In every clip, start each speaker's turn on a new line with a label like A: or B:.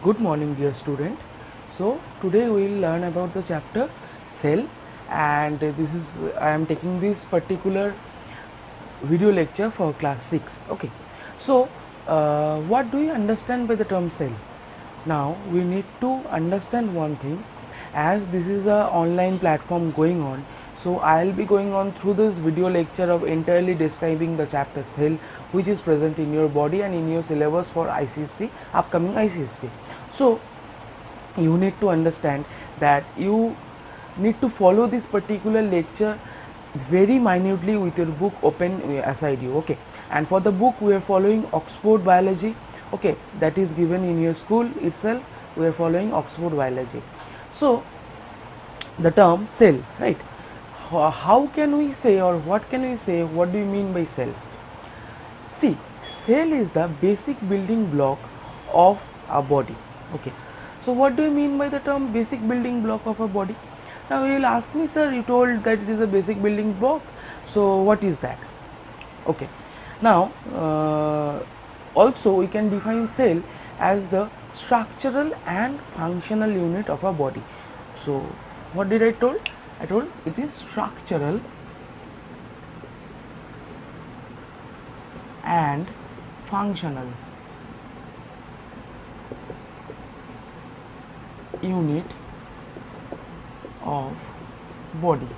A: Good morning, dear student. So today we will learn about the chapter cell, and I am taking this particular video lecture for class 6. Okay, so what do you understand by the term cell? Now we need to understand one thing, as this is a online platform going on. So I will be going on through this video lecture of entirely describing the chapter cell, which is present in your body and in your syllabus for ICSE, upcoming ICSE. So you need to understand that you need to follow this particular lecture very minutely with your book open aside you. Okay, and for the book we are following Oxford Biology. Okay, that is given in your school itself. We are following Oxford Biology. So the term cell, right? How can we say, or what can we say, what do you mean by cell? See, cell is the basic building block of a body. Okay, so what do you mean by the term basic building block of a body? Now you will ask me, sir, you told that it is a basic building block, so what is that? Okay, now also we can define cell as the structural and functional unit of a body. So what did I told? I told it is structural and functional unit of body.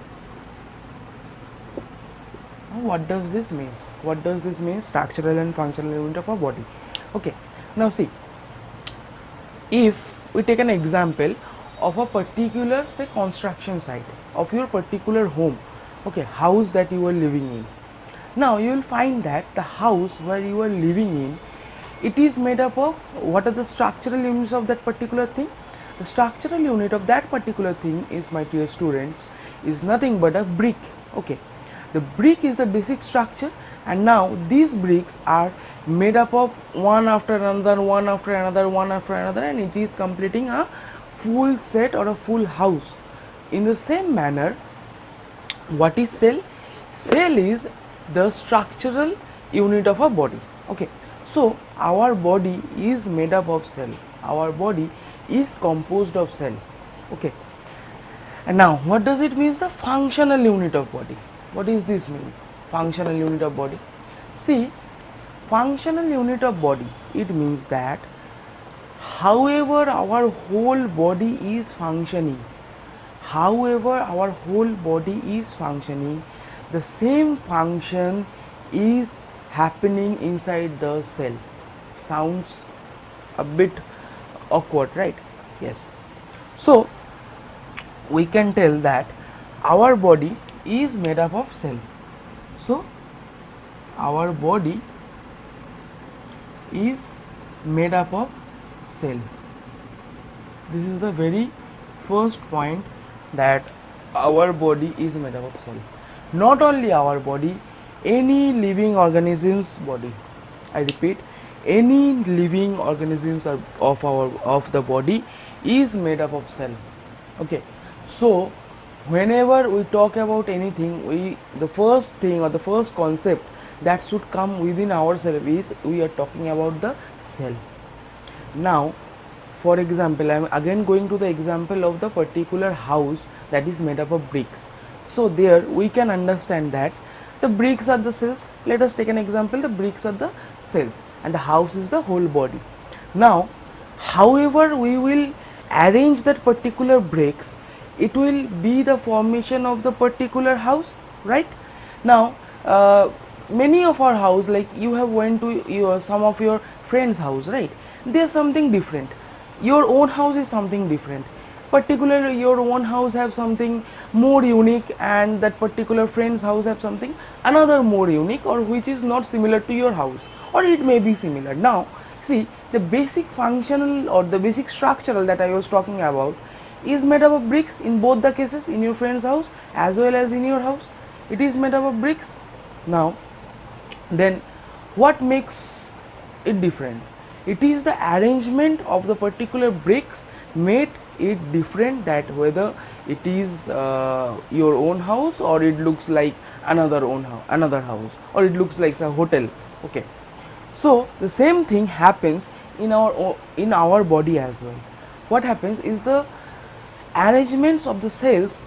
A: Now, what does this mean? What does this mean? Structural and functional unit of a body. Okay, now see, if we take an example of a particular, say, construction site of your particular home, okay, house that you are living in. Now you will find that the house where you are living in, it is made up of, what are the structural units of that particular thing? The structural unit of that particular thing is, my dear students, is nothing but a brick. Okay, the brick is the basic structure, and now these bricks are made up of one after another, one after another, one after another, and it is completing a full set or a full house. In the same manner, what is cell? Cell is the structural unit of a body. Okay, so our body is made up of cell. Our body is composed of cell. Okay, and now what does it mean, the functional unit of body? What is this mean, functional unit of body? See, functional unit of body, it means that however our whole body is functioning, the same function is happening inside the cell. Sounds a bit awkward, right? Yes. So we can tell that our body is made up of cell. So our body is made up of cell. This is the very first point, that our body is made up of cell. Not only our body, any living organism's body. I repeat, any living organisms of the body is made up of cell. Okay, so whenever we talk about anything, the first thing or the first concept that should come within ourselves is, we are talking about the cell. Now for example, I am again going to the example of the particular house that is made up of bricks. So there we can understand that the bricks are the cells. Let us take an example, the bricks are the cells and the house is the whole body. Now however we will arrange that particular bricks, it will be the formation of the particular house, right? Now many of our house, like you have went to some of your friends' house, right? There is something different. Your own house is something different. Particularly your own house have something more unique, and that particular friend's house have something another more unique, or which is not similar to your house, or it may be similar. Now see, the basic functional or the basic structural that I was talking about is made up of bricks in both the cases, in your friend's house as well as in your house. It is made up of bricks. Now then what makes it different? It is the arrangement of the particular bricks made it different, that whether it is your own house, or it looks like another house, or it looks like a hotel. Okay, so the same thing happens in our body as well. What happens is the arrangements of the cells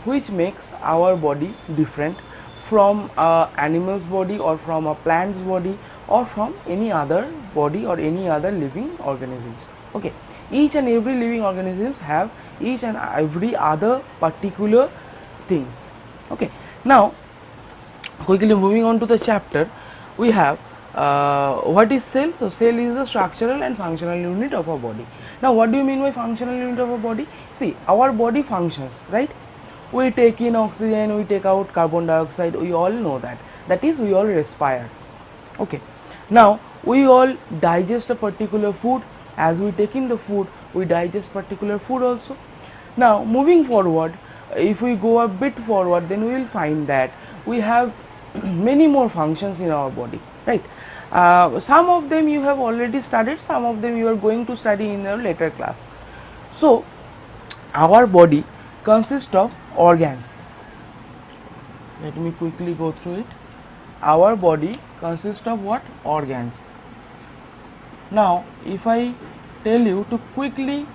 A: which makes our body different from a animal's body or from a plant's body or from any other body or any other living organisms. Okay, each and every living organisms have each and every other particular things. Okay, now quickly moving on to the chapter, we have what is cell. So cell is the structural and functional unit of our body. Now what do you mean by functional unit of our body? See, our body functions, right? We take in oxygen, we take out carbon dioxide, we all know that, that is we all respire. Okay, now we all digest a particular food. As we take in the food, we digest particular food also. Now moving forward, if we go a bit forward, then we will find that we have many more functions in our body, right? Some of them you have already studied, some of them you are going to study in your later class. So our body consists of organs. Let me quickly go through it. Our body consists of what? Organs. Now if I tell you to quickly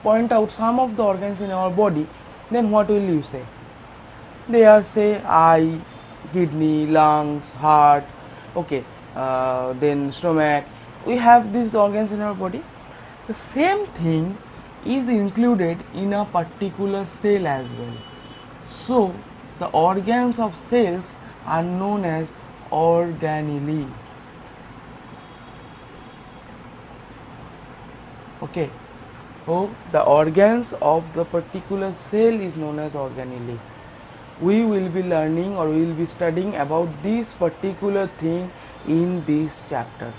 A: point out some of the organs in our body, then what will you say? They are, say, eye, kidney, lungs, heart, okay, then stomach. We have these organs in our body. The same thing is included in a particular cell as well. So the organs of cells are known as organelle. Okay, so the organs of the particular cell is known as organelle. We will be learning or we will be studying about this particular thing in this chapter.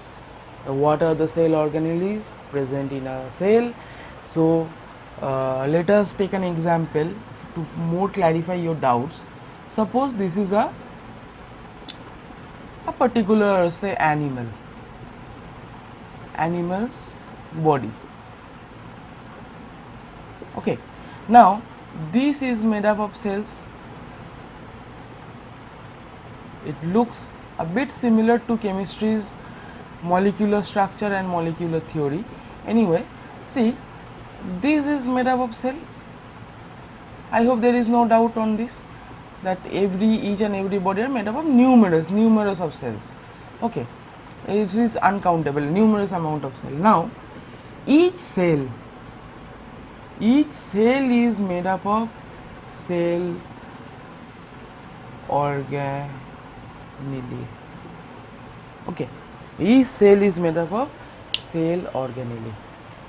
A: What are the cell organelles present in a cell? So let us take an example to more clarify your doubts. Suppose this is a particular, say, animal's body. Okay, now this is made up of cells. It looks a bit similar to chemistry's molecular structure and molecular theory. Anyway, see, this is made up of cell. I hope there is no doubt on this, that each and every body are made up of numerous of cells. Okay, it is uncountable, numerous amount of cell. Now each cell is made up of cell organelle. Okay, each cell is made up of cell organelle.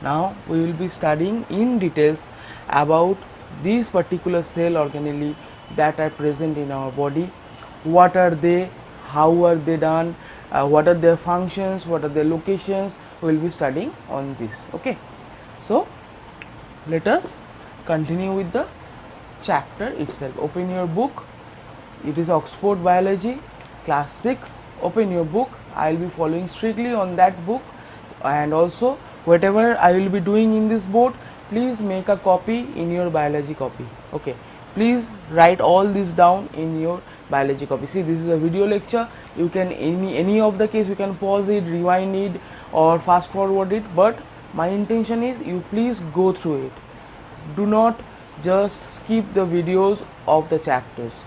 A: Now we will be studying in details about these particular cell organelle that are present in our body. What are they, how are they done, what are their functions, what are their locations, we will be studying on this. Okay, so let us continue with the chapter itself. Open your book. It is Oxford Biology, class 6. Open your book. I will be following strictly on that book, and also whatever I will be doing in this board, please make a copy in your biology copy. Okay, please write all this down in your biology copy. See, this is a video lecture. You can any of the case you can pause it, rewind it, or fast forward it, but my intention is you please go through it. Do not just skip the videos of the chapters.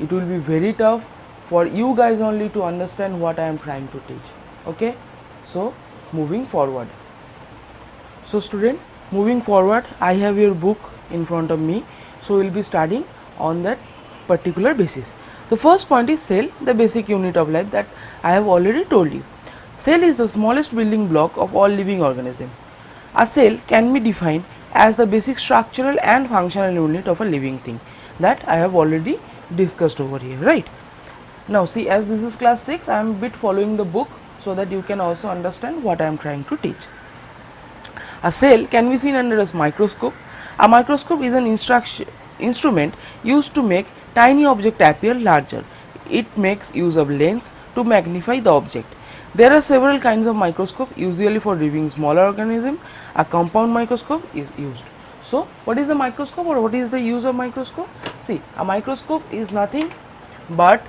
A: It will be very tough for you guys only to understand what I am trying to teach. Okay, so moving forward. So student, moving forward, I have your book in front of me, so we will be studying on that particular basis. The first point is cell, the basic unit of life, that I have already told you. Cell is the smallest building block of all living organisms. A cell can be defined as the basic structural and functional unit of a living thing, that I have already discussed over here, right? Now see, as this is class 6, I am a bit following the book so that you can also understand what I am trying to teach. A cell can be seen under a microscope. A microscope is an instrument used to make tiny object appear larger. It makes use of lens to magnify the object. There are several kinds of microscope, usually for reviewing smaller organisms. A compound microscope is used. So what is the microscope, or what is the use of microscope? See, a microscope is nothing but,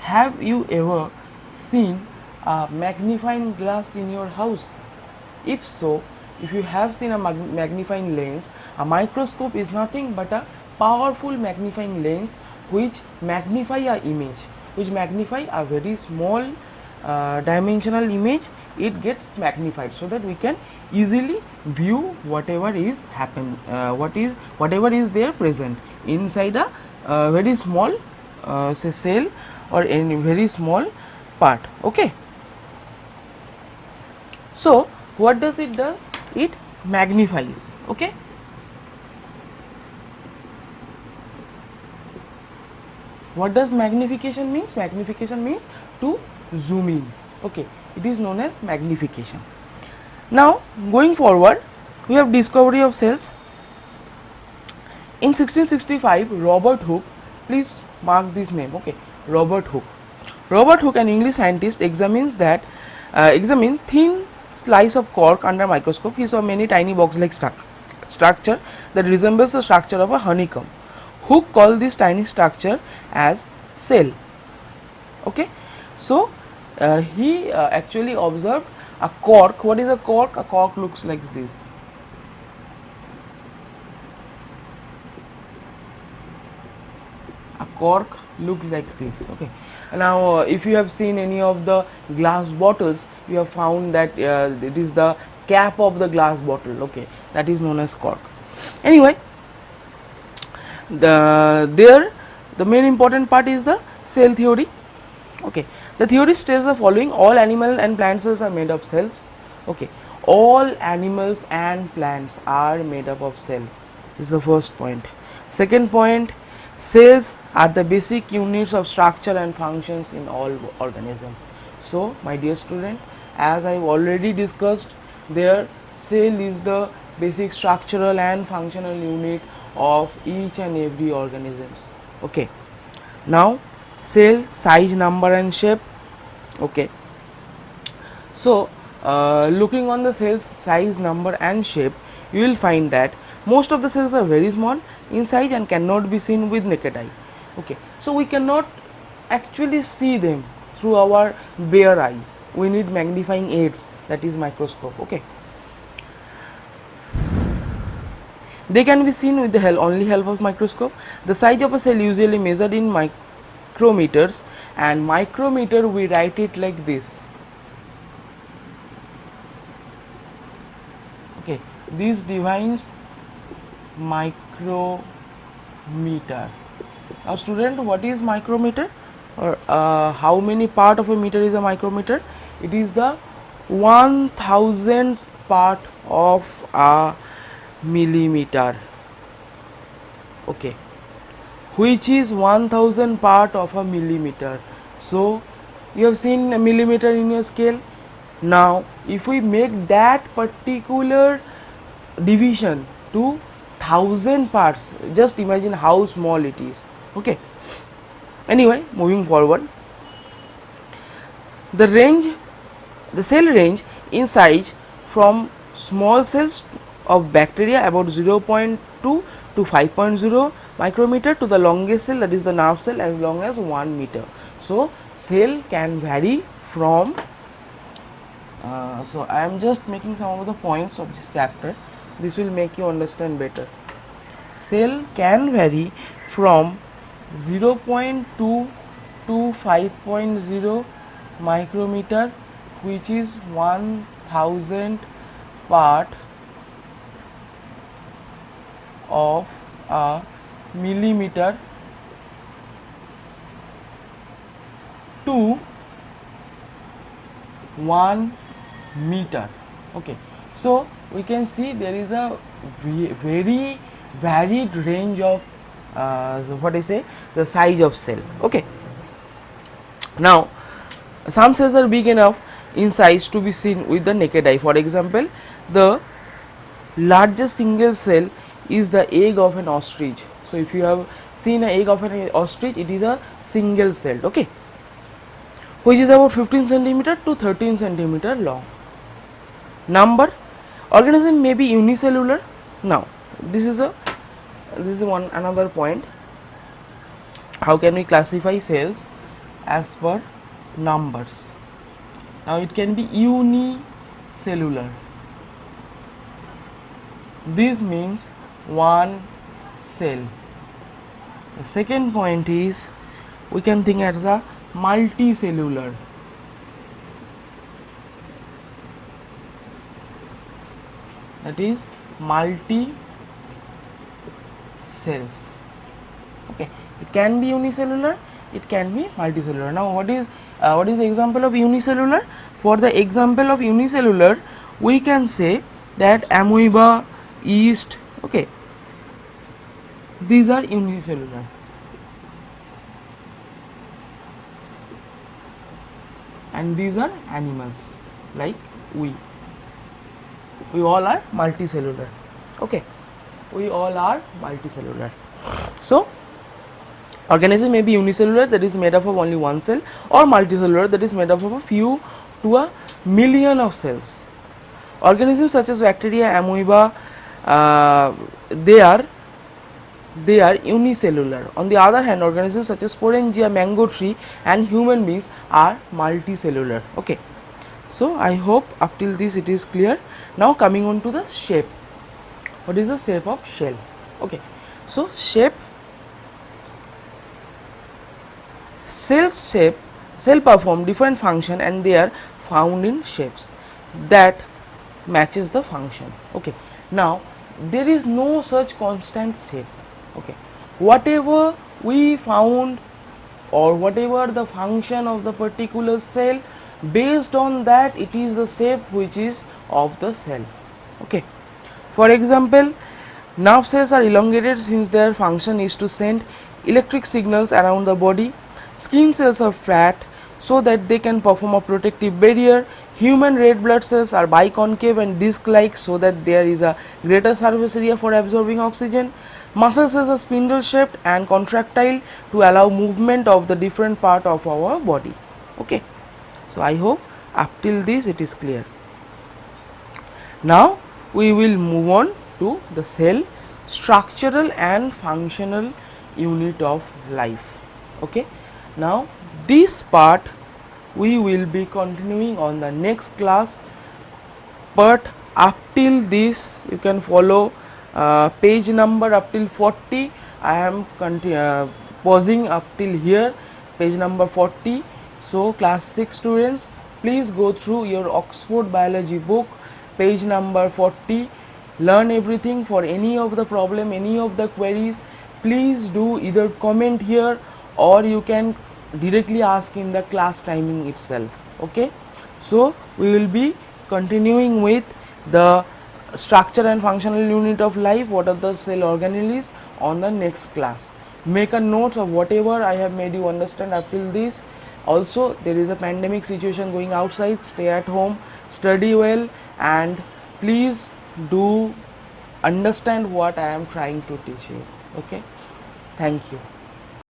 A: have you ever seen a magnifying glass in your house? If so, if you have seen a magnifying lens, a microscope is nothing but a powerful magnifying lens which magnify a image, which magnify a very small dimensional image. It gets magnified so that we can easily view whatever is whatever is there present inside a very small say cell or any very small part. Okay. So what does it does? It magnifies. Okay. What does magnification means? Magnification means to zoom in. Okay, it is known as magnification. Now going forward, we have discovery of cells. In 1665, Robert Hooke, please mark this name. Okay, Robert Hooke. Robert Hooke, an English scientist, examines thin slice of cork under microscope. He saw many tiny box-like structure that resembles the structure of a honeycomb. Hooke called this tiny structure as cell. Okay, so he actually observed a cork. What is a cork? A cork looks like this. A cork looks like this. Okay. Now, if you have seen any of the glass bottles, you have found that it is the cap of the glass bottle. Okay, that is known as cork. Anyway, the main important part is the cell theory. Okay, the theory states the following: all animal and plant cells are made of cells. Okay, all animals and plants are made up of cell. This is the first point. Second point, cells are the basic units of structure and functions in all organisms. So my dear student, as I have already discussed, there cell is the basic structural and functional unit of each and every organisms. Okay, now cell size, number and shape. Okay, so looking on the cell's size, number and shape, you will find that most of the cells are very small in size and cannot be seen with naked eye. Okay, so we cannot actually see them through our bare eyes. We need magnifying aids, that is microscope. Okay, they can be seen with the only help of microscope. The size of a cell usually measured in micrometers, and micrometer we write it like this. Okay, this defines micrometer. Now student, what is micrometer, or how many part of a meter is a micrometer? It is the 1000th part of a millimeter. Okay, which is 1000 part of a millimeter. So you have seen a millimeter in your scale. Now if we make that particular division to 1000 parts, just imagine how small it is. Okay, anyway, moving forward, the cell range in size from small cells of bacteria about 0.2 to 5.0 micrometer to the longest cell, that is the nerve cell, as long as 1 meter. So cell can vary from so I am just making some of the points of this chapter. This will make you understand better. Cell can vary from 0.2 to 5.0 micrometer, which is 1000 part of a millimeter, to 1 meter. Okay, so we can see there is a very varied range of the size of cell. Okay, now some cells are big enough in size to be seen with the naked eye. For example, the largest single cell is the egg of an ostrich. So if you have seen an egg of an ostrich, it is a single celled. Okay, which is about 15 centimeter to 13 centimeter long. Number, organism may be unicellular. Now this is another point. How can we classify cells? As per numbers. Now it can be unicellular. This means one cell. The second point is we can think as a multicellular. That is multi cells. Okay, it can be unicellular, it can be multicellular. Now what is the example of unicellular? For the example of unicellular, we can say that amoeba, yeast, okay, these are unicellular. And these are animals like we all are multicellular. Okay, we all are multicellular. So organism may be unicellular, that is made up of only one cell, or multicellular, that is made up of a few to a million of cells. Organisms such as bacteria, amoeba, they are unicellular. On the other hand, organisms such as sporangia, mango tree and human beings are multicellular. Okay, so I hope up till this it is clear. Now coming on to the shape. What is the shape of shell? Okay, so cell perform different function and they are found in shapes that matches the function. Okay, now there is no such constant shape. Okay, whatever we found or whatever the function of the particular cell, based on that it is the shape which is of the cell. Okay, for example, nerve cells are elongated since their function is to send electric signals around the body. Skin cells are flat so that they can perform a protective barrier. Human red blood cells are biconcave and disc-like so that there is a greater surface area for absorbing oxygen. Muscle cells are spindle shaped and contractile to allow movement of the different part of our body. Okay, so I hope up till this it is clear. Now we will move on to the cell, structural and functional unit of life. Okay, now this part we will be continuing on the next class, but up till this you can follow page number up till 40. I am pausing up till here, page number 40. So class 6 students, please go through your Oxford biology book, page number 40, learn everything. For any of the problem, any of the queries, please do either comment here or you can directly ask in the class timing itself. Okay, so we will be continuing with the structure and functional unit of life, what are the cell organelles, on the next class. Make a note of whatever I have made you understand up till this. Also, there is a pandemic situation going outside, stay at home, study well, and please do understand what I am trying to teach you. Okay, thank you.